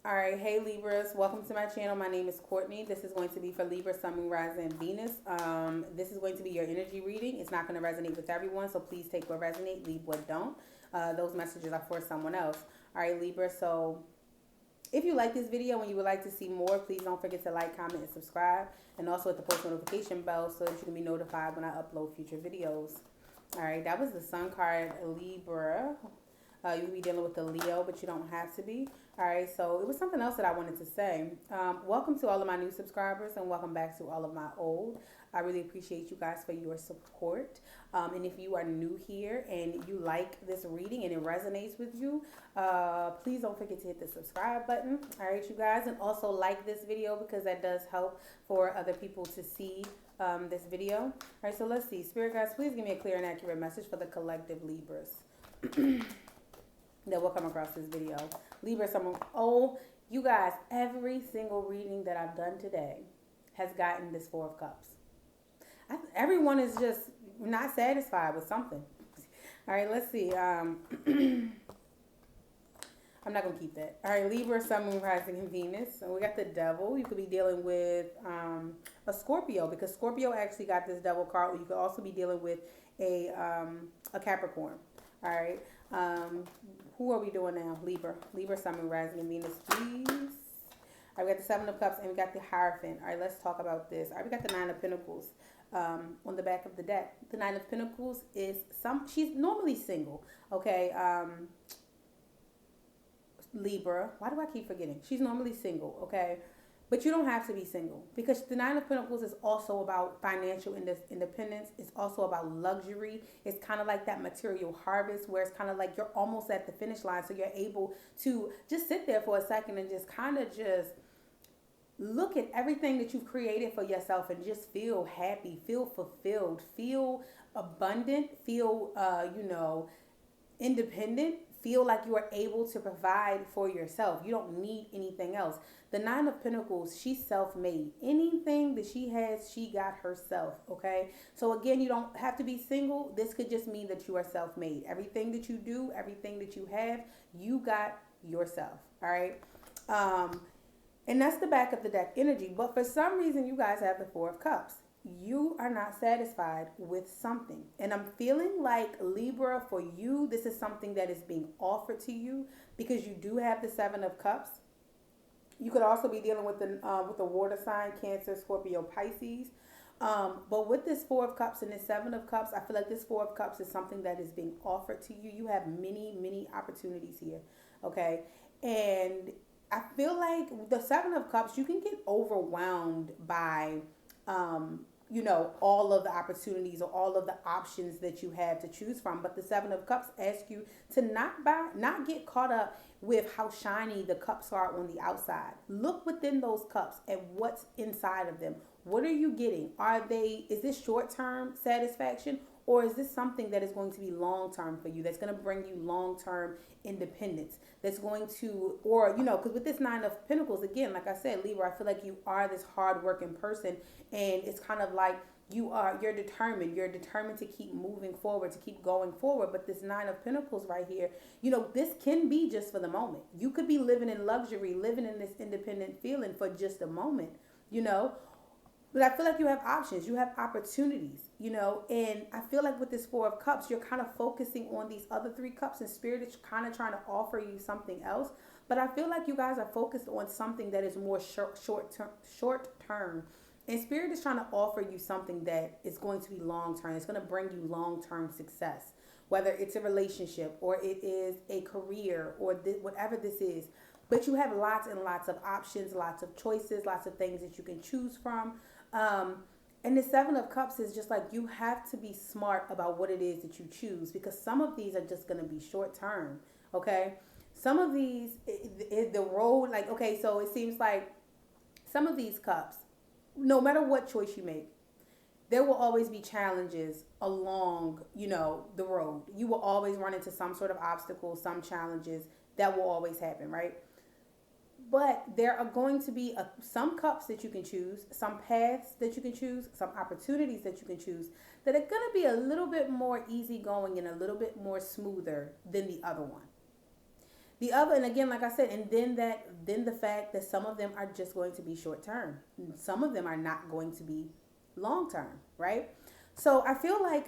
Alright, hey Libras, welcome to my channel. My name is Courtney. This is going to be for Libra, Sun, Moon, Rising, and Venus. This is going to be your energy reading. It's not going to resonate with everyone, so please take what resonate, leave what don't. Those messages are for someone else. Alright, Libra, so if you like this video and you would like to see more, please don't forget to like, comment, and subscribe. And also hit the post notification bell so that you can be notified when I upload future videos. Alright, that was the Sun card, Libra. You'll be dealing with the Leo, but you don't have to be. All right, so it was something else that I wanted to say. Welcome to all of my new subscribers and welcome back to all of my old. I really appreciate you guys for your support. And if you are new here and you like this reading and it resonates with you, please don't forget to hit the subscribe button. All right, you guys. And also like this video because that does help for other people to see this video. All right, so let's see. Spirit guys, please give me a clear and accurate message for the collective Libras that will come across this video. Libra, someone, oh, you guys, every single reading that I've done today has gotten this Four of Cups. Everyone is just not satisfied with something. All right, let's see. I'm not going to keep that. All right, Libra, Sun, Moon, Rising, and Venus. So we got the Devil. You could be dealing with a Scorpio because Scorpio actually got this Devil card. You could also be dealing with a Capricorn. All right. Who are we doing now? Libra. Libra, Sun, Moon, Rising, and Venus, please. All right, we got the Seven of Cups and we got the Hierophant. All right, let's talk about this. All right, we got the Nine of Pentacles on the back of the deck. The Nine of Pentacles is she's normally single, okay? Libra. Why do I keep forgetting? She's normally single, okay? But you don't have to be single because the Nine of Pentacles is also about financial independence. It's also about luxury. It's kind of like that material harvest where it's kind of like you're almost at the finish line. So you're able to just sit there for a second and just kind of just look at everything that you've created for yourself and just feel happy, feel fulfilled, feel abundant, feel, independent. Feel like you are able to provide for yourself. You don't need anything else. The Nine of Pentacles, she's self-made. Anything that she has, she got herself, okay? So again, you don't have to be single. This could just mean that you are self-made. Everything that you do, everything that you have, you got yourself, all right? And that's the back of the deck energy. But for some reason, you guys have the Four of Cups. You are not satisfied with something. And I'm feeling like Libra, for you, this is something that is being offered to you because you do have the Seven of Cups. You could also be dealing with the water sign, Cancer, Scorpio, Pisces. But with this Four of Cups and this Seven of Cups, I feel like this Four of Cups is something that is being offered to you. You have many, many opportunities here, okay? And I feel like the Seven of Cups, you can get overwhelmed by all of the opportunities or all of the options that you have to choose from. But the Seven of Cups asks you to not get caught up with how shiny the cups are on the outside. Look within those cups at what's inside of them. What are you getting? Is this short-term satisfaction, or is this something that is going to be long-term for you, that's going to bring you long-term independence, that's going to, because with this Nine of Pentacles, again, like I said, Libra, I feel like you are this hard-working person, and it's kind of like you're determined to keep moving forward, to keep going forward. But this Nine of Pentacles right here, this can be just for the moment. You could be living in luxury, living in this independent feeling for just a moment, But I feel like you have options, you have opportunities, and I feel like with this Four of Cups, you're kind of focusing on these other three cups, and Spirit is kind of trying to offer you something else. But I feel like you guys are focused on something that is more short term. And Spirit is trying to offer you something that is going to be long term. It's going to bring you long term success, whether it's a relationship or it is a career or whatever this is. But you have lots and lots of options, lots of choices, lots of things that you can choose from. And the Seven of Cups is just like you have to be smart about what it is that you choose, because some of these are just going to be short term. Okay. Some of these, the road, like, okay, so it seems like some of these cups, no matter what choice you make, there will always be challenges along, the road. You will always run into some sort of obstacle, some challenges that will always happen, right? But there are going to be some cups that you can choose, some paths that you can choose, some opportunities that you can choose that are going to be a little bit more easygoing and a little bit more smoother than the other one. The other, and again, like I said, and then the fact that some of them are just going to be short term, some of them are not going to be long term, right? So I feel like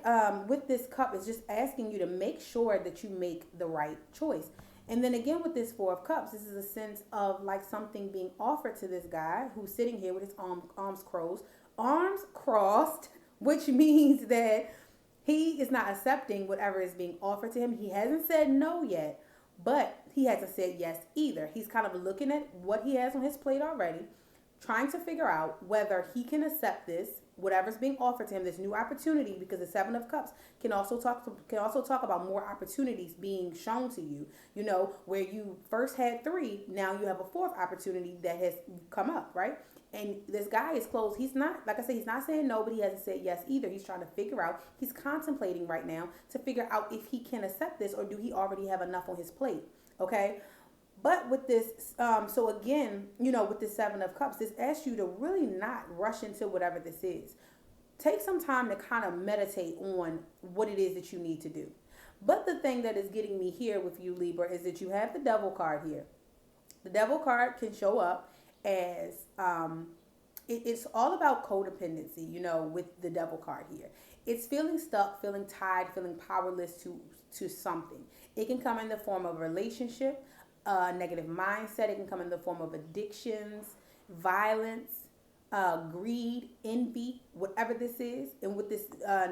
with this cup, it's just asking you to make sure that you make the right choice. And then again, with this Four of Cups, this is a sense of like something being offered to this guy who's sitting here with his arms crossed, which means that he is not accepting whatever is being offered to him. He hasn't said no yet, but he hasn't said yes either. He's kind of looking at what he has on his plate already, trying to figure out whether he can accept this, whatever's being offered to him, this new opportunity, because the Seven of Cups can also talk about more opportunities being shown to you. You know, where you first had three, now you have a fourth opportunity that has come up, right? And this guy is close. He's not, like I said, he's not saying no, but he hasn't said yes either. He's trying to figure out, he's contemplating right now to figure out if he can accept this or do he already have enough on his plate. Okay. But with this, so again, you know, with the Seven of Cups, this asks you to really not rush into whatever this is. Take some time to kind of meditate on what it is that you need to do. But the thing that is getting me here with you, Libra, is that you have the Devil card here. The Devil card can show up as it's all about codependency, you know, with the Devil card here. It's feeling stuck, feeling tied, feeling powerless to something. It can come in the form of a relationship, negative mindset. It can come in the form of addictions, violence, greed, envy, whatever this is. And with this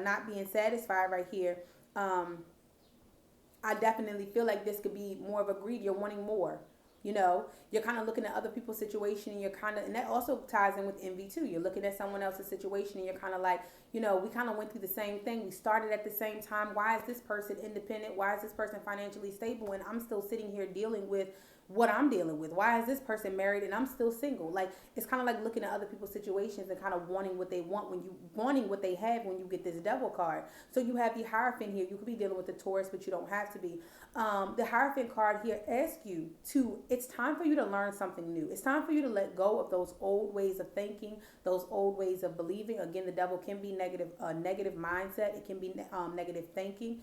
not being satisfied right here, I definitely feel like this could be more of a greed. You're wanting more. You know, you're kind of looking at other people's situation and you're kind of, and that also ties in with envy too. You're looking at someone else's situation and you're kind of like, you know, we kind of went through the same thing. We started at the same time. Why is this person independent? Why is this person financially stable? And I'm still sitting here dealing with what I'm dealing with. Why is this person married and I'm still single? Like, it's kind of like looking at other people's situations and kind of wanting what they want wanting what they have when you get this Devil card. So you have the Hierophant here. You could be dealing with the Taurus, but you don't have to be. The Hierophant card here asks you it's time for you to learn something new. It's time for you to let go of those old ways of thinking, those old ways of believing. Again, the Devil can be negative mindset. It can be negative thinking.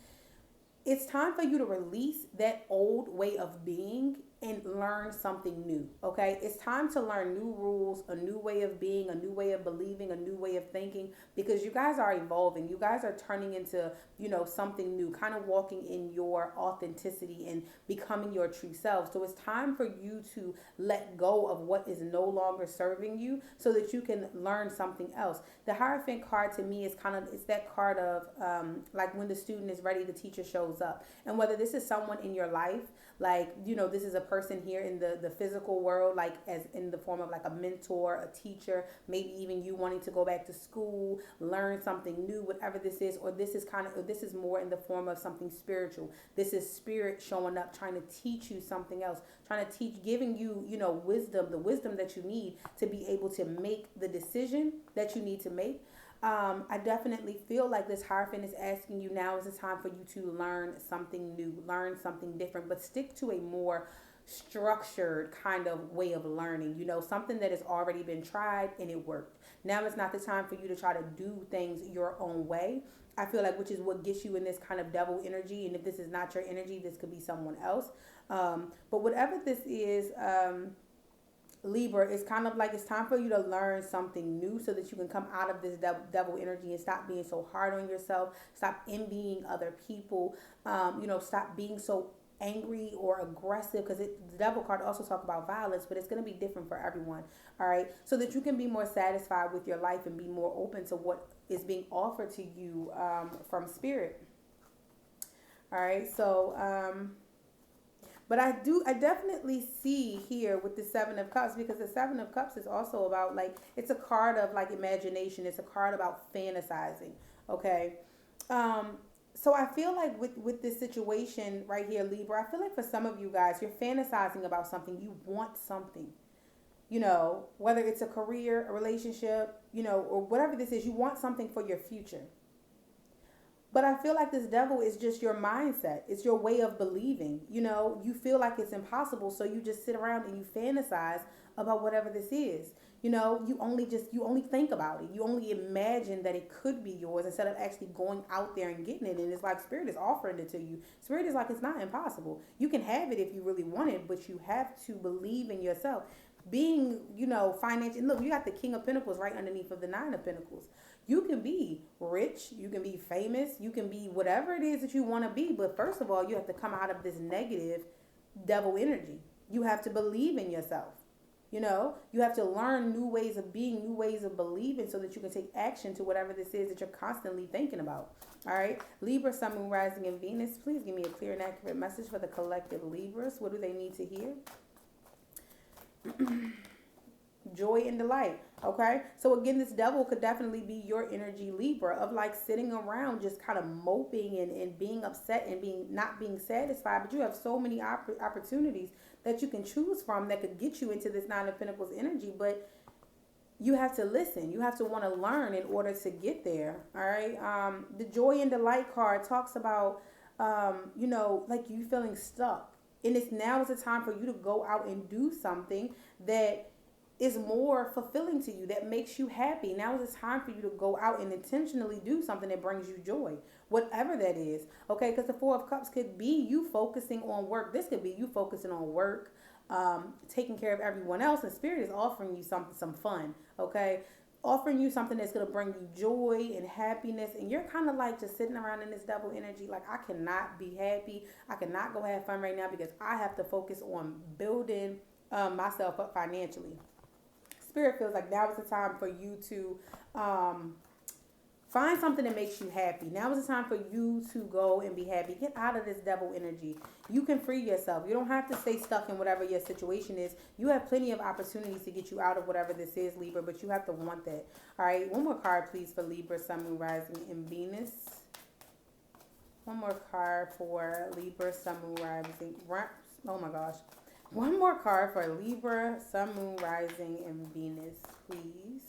It's time for you to release that old way of being and learn something new, okay? It's time to learn new rules, a new way of being, a new way of believing, a new way of thinking, because you guys are evolving. You guys are turning into, you know, something new, kind of walking in your authenticity and becoming your true self. So it's time for you to let go of what is no longer serving you so that you can learn something else. The Hierophant card to me is it's that card of like when the student is ready, the teacher shows up. And whether this is someone in your life, like, you know, this is a person here in the physical world, like as in the form of like a mentor, a teacher, maybe even you wanting to go back to school, learn something new, whatever this is, or this is more in the form of something spiritual. This is spirit showing up, trying to teach you something else, trying to giving you, you know, wisdom, the wisdom that you need to be able to make the decision that you need to make. I definitely feel like this Hierophant is asking you, now is the time for you to learn something new, learn something different, but stick to a more structured kind of way of learning, you know, something that has already been tried and it worked. Now it's not the time for you to try to do things your own way. I feel like, which is what gets you in this kind of Devil energy. And if this is not your energy, this could be someone else. But whatever this is, Libra, it's kind of like it's time for you to learn something new so that you can come out of this devil energy and stop being so hard on yourself, stop envying other people, you know, stop being so angry or aggressive, because the Devil card also talk about violence, but it's going to be different for everyone. All right, so that you can be more satisfied with your life and be more open to what is being offered to you from spirit. All right, so but I definitely see here with the Seven of Cups, because the Seven of Cups is also about, like, it's a card of like imagination. It's a card about fantasizing. Okay. So I feel like with this situation right here, Libra, I feel like for some of you guys, you're fantasizing about something. You want something, you know, whether it's a career, a relationship, you know, or whatever this is, you want something for your future. But I feel like this devil is just your mindset. It's your way of believing. You know, you feel like it's impossible, so you just sit around and you fantasize about whatever this is. You know, you only think about it. You only imagine that it could be yours instead of actually going out there and getting it. And it's like Spirit is offering it to you. Spirit is like, it's not impossible. You can have it if you really want it, but you have to believe in yourself. Being, you know, financial. Look, you got the King of Pentacles right underneath of the Nine of Pentacles. You can be rich, you can be famous, you can be whatever it is that you want to be. But first of all, you have to come out of this negative devil energy. You have to believe in yourself. You know, you have to learn new ways of being, new ways of believing so that you can take action to whatever this is that you're constantly thinking about. All right. Libra, Sun, Moon, Rising, and Venus. Please give me a clear and accurate message for the collective Libras. What do they need to hear? Joy and delight. Okay, so again, this devil could definitely be your energy, Libra, of like sitting around just kind of moping and being upset and being not being satisfied. But you have so many opportunities that you can choose from that could get you into this Nine of Pentacles energy. But you have to listen. You have to want to learn in order to get there. All right. The joy and delight card talks about, you know, like you feeling stuck. And it's now is the time for you to go out and do something that is more fulfilling to you, that makes you happy. Now is the time for you to go out and intentionally do something that brings you joy, whatever that is. Okay, because the Four of Cups could be you focusing on work. This could be you focusing on work, taking care of everyone else, and Spirit is offering you some fun. Okay, offering you something that's going to bring you joy and happiness, and you're kind of like just sitting around in this devil energy like, I cannot be happy, I cannot go have fun right now because I have to focus on building myself up financially. Spirit feels like now is the time for you to find something that makes you happy. Now is the time for you to go and be happy. Get out of this devil energy. You can free yourself. You don't have to stay stuck in whatever your situation is. You have plenty of opportunities to get you out of whatever this is, Libra, but you have to want that. All right, one more card, please, for Libra, Sun, Moon, Rising, and Venus. One more card for Libra, Sun, Moon, Rising. Oh my gosh. One more card for Libra, Sun, Moon, Rising, and Venus, please.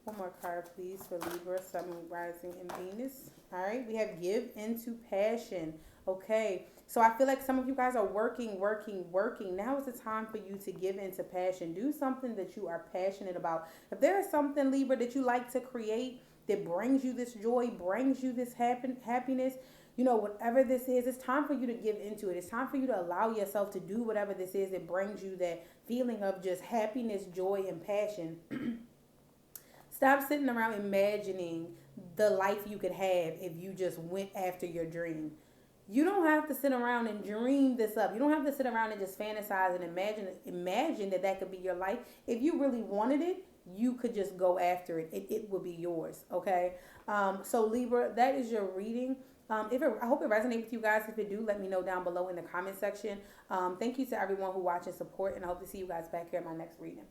One more card, please, for Libra, Sun, Moon, Rising, and Venus. All right, we have give into passion. Okay, so I feel like some of you guys are working. Now is the time for you to give into passion. Do something that you are passionate about. If there is something, Libra, that you like to create that brings you this joy, brings you this happiness, you know, whatever this is, it's time for you to give into it. It's time for you to allow yourself to do whatever this is that brings you that feeling of just happiness, joy, and passion. Stop sitting around imagining the life you could have if you just went after your dream. You don't have to sit around and dream this up. You don't have to sit around and just fantasize and imagine that could be your life. If you really wanted it, you could just go after it. It will be yours, okay? So Libra, that is your reading. I hope it resonates with you guys. If it do, let me know down below in the comment section. Thank you to everyone who watched and support, and I hope to see you guys back here in my next reading.